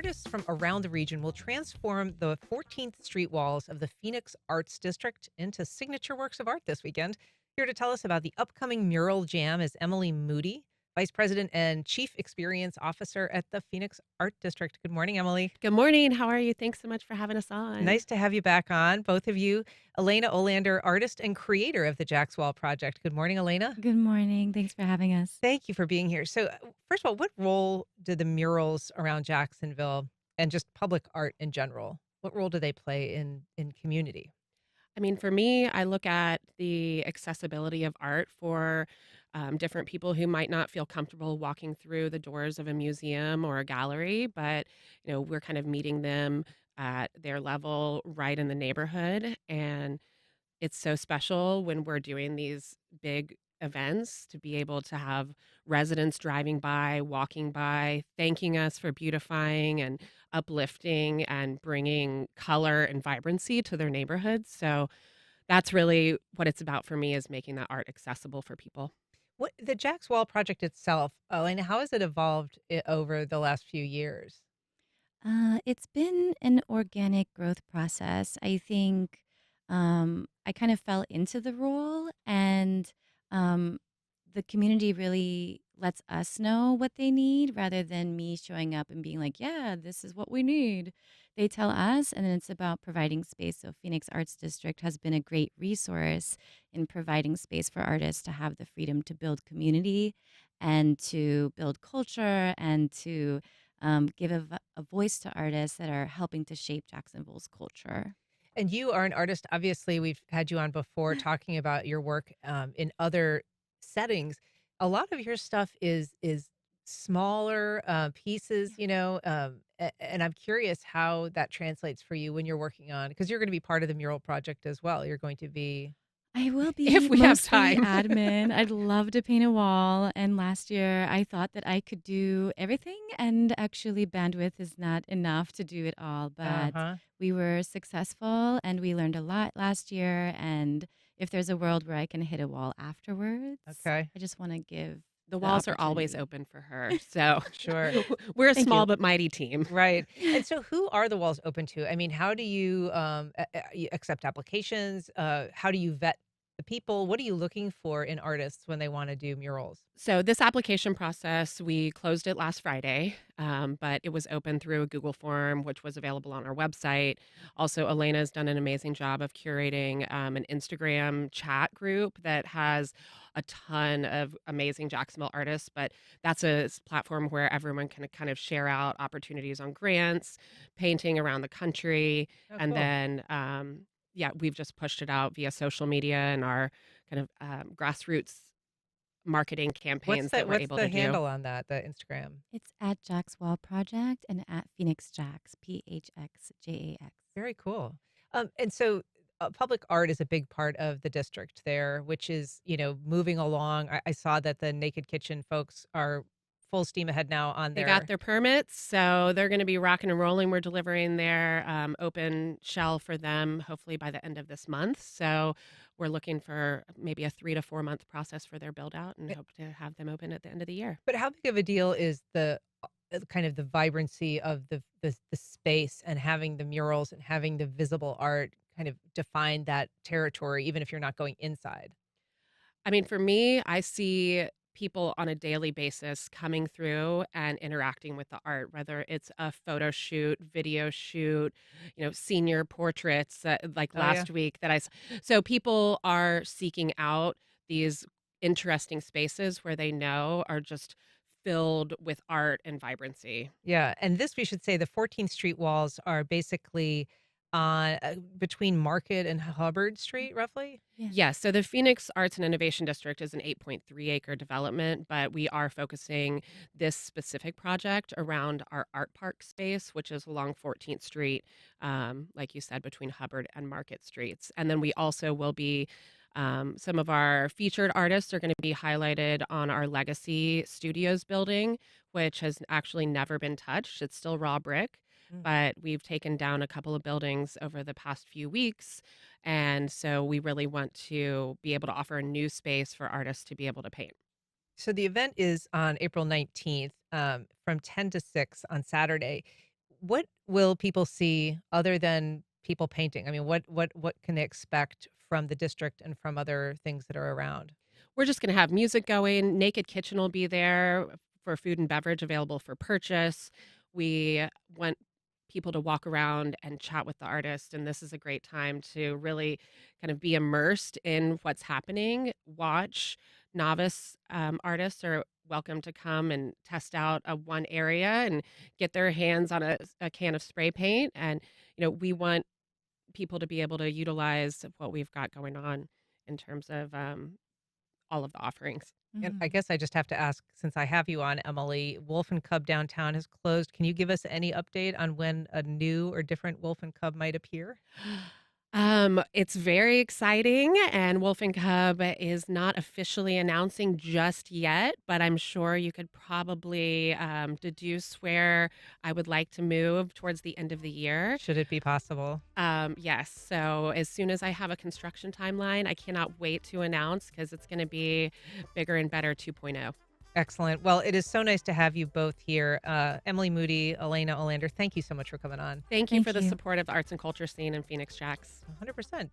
artists from around the region will transform the 14th Street walls of the Phoenix Arts District into signature works of art this weekend. Here to tell us about the upcoming Mural Jam is Emily Moody, Vice President and Chief Experience Officer at the Phoenix Art District. Good morning, Emily. Good morning. How are you? Thanks so much for having us on. Nice to have you back on, both of you. Elena Ohlander, artist and creator of the Jax Wall Project. Good morning, Elena. Good morning. Thanks for having us. Thank you for being here. So, first of all, what role do the murals around Jacksonville and just public art in general, what role do they play in community? I mean, for me, I look at the accessibility of art for different people who might not feel comfortable walking through the doors of a museum or a gallery, but we're kind of meeting them at their level right in the neighborhood. And it's so special when we're doing these big events to be able to have residents driving by, walking by, thanking us for beautifying and uplifting and bringing color and vibrancy to their neighborhoods. So that's really what it's about for me, is making that art accessible for people. What the Jax Wall project itself, Elena, how has it evolved over the last few years? It's been an organic growth process. I think I kind of fell into the role, and um, the community really lets us know what they need rather than me showing up and being like, yeah, this is what we need. They tell us, and then it's about providing space. So, Phoenix Arts District has been a great resource in providing space for artists to have the freedom to build community and to build culture and to give a voice to artists that are helping to shape Jacksonville's culture. And you are an artist. Obviously, we've had you on before talking about your work in other settings. A lot of your stuff is smaller pieces, and I'm curious how that translates for you when you're working on, because you're going to be part of the mural project as well. You're going to be I will If be we have mostly time. admin. I'd love to paint a wall. And last year I thought that I could do everything, and actually, bandwidth is not enough to do it all. But uh-huh. we were successful and we learned a lot last year. And if there's a world where I can hit a wall afterwards, Okay. I just want to give The the walls are always opportunity. open for her. So Sure. we're a Thank small you. but mighty team. Right. And so who are the walls open to? I mean, how do you you accept applications? How do you vet the people? What are you looking for in artists when they want to do murals? So this application process, we closed it last Friday, but it was open through a Google form, which was available on our website. Also, Elena's done an amazing job of curating an Instagram chat group that has a ton of amazing Jacksonville artists. But that's a platform where everyone can kind of share out opportunities on grants, painting around the country, Oh, and cool. then yeah, we've just pushed it out via social media and our kind of grassroots marketing campaigns that we're What's able the to do. handle on that, the Instagram? It's at Jax Wall Project and at PHXJAX, PHXJAX. Very cool. And so public art is a big part of the district there, which is, moving along. I saw that the Naked Kitchen folks are full steam ahead now on They got their. their permits, so they're gonna be rocking and rolling. We're delivering their, open shell for them hopefully by the end of this month, so we're looking for maybe a 3 to 4 month process for their build out and eh, hope to have them open at the end of the year. But how big of a deal is the kind of the vibrancy of the space and having the murals and having the visible art kind of define that territory, even if you're not going inside? I mean, for me, I see people on a daily basis coming through and interacting with the art, whether it's a photo shoot, video shoot, senior portraits, like Oh yeah. last week that so people are seeking out these interesting spaces where they know are just filled with art and vibrancy. Yeah, and this we should say the 14th Street walls are basically on between Market and Hubbard Street, roughly? Yeah. Yes, so the Phoenix Arts and Innovation District is an 8.3-acre development, but we are focusing this specific project around our art park space, which is along 14th Street, like you said, between Hubbard and Market Streets. And then we also will be, some of our featured artists are going to be highlighted on our Legacy Studios building, which has actually never been touched. It's still raw brick, Mm. but we've taken down a couple of buildings over the past few weeks, and so we really want to be able to offer a new space for artists to be able to paint. So the event is on April 19th, from 10 to 6 on Saturday. what will people see other than people painting? I mean, what can they expect from the district and from other things that are around? We're just gonna have music going. Naked Kitchen will be there for food and beverage available for purchase. We want people to walk around and chat with the artist, and this is a great time to really kind of be immersed in what's happening. Watch novice artists are welcome to come and test out one area and get their hands on a can of spray paint. And we want people to be able to utilize what we've got going on in terms of all of the offerings. And I Mhm. guess I just have to ask, since I have you on, Emily, Wolf and Cub downtown has closed. Can you give us any update on when a new or different Wolf and Cub might appear? It's very exciting, and Wolf and Cub is not officially announcing just yet, but I'm sure you could probably deduce where I would like to move towards the end of the year. Should it be possible? Yes, so as soon as I have a construction timeline, I cannot wait to announce because it's going to be bigger and better 2.0. Excellent. Well, it is so nice to have you both here. Emily Moody, Elena Ohlander, thank you so much for coming on. Thank you for Thank the you. support of the arts and culture scene in Phoenix, Jax. 100%.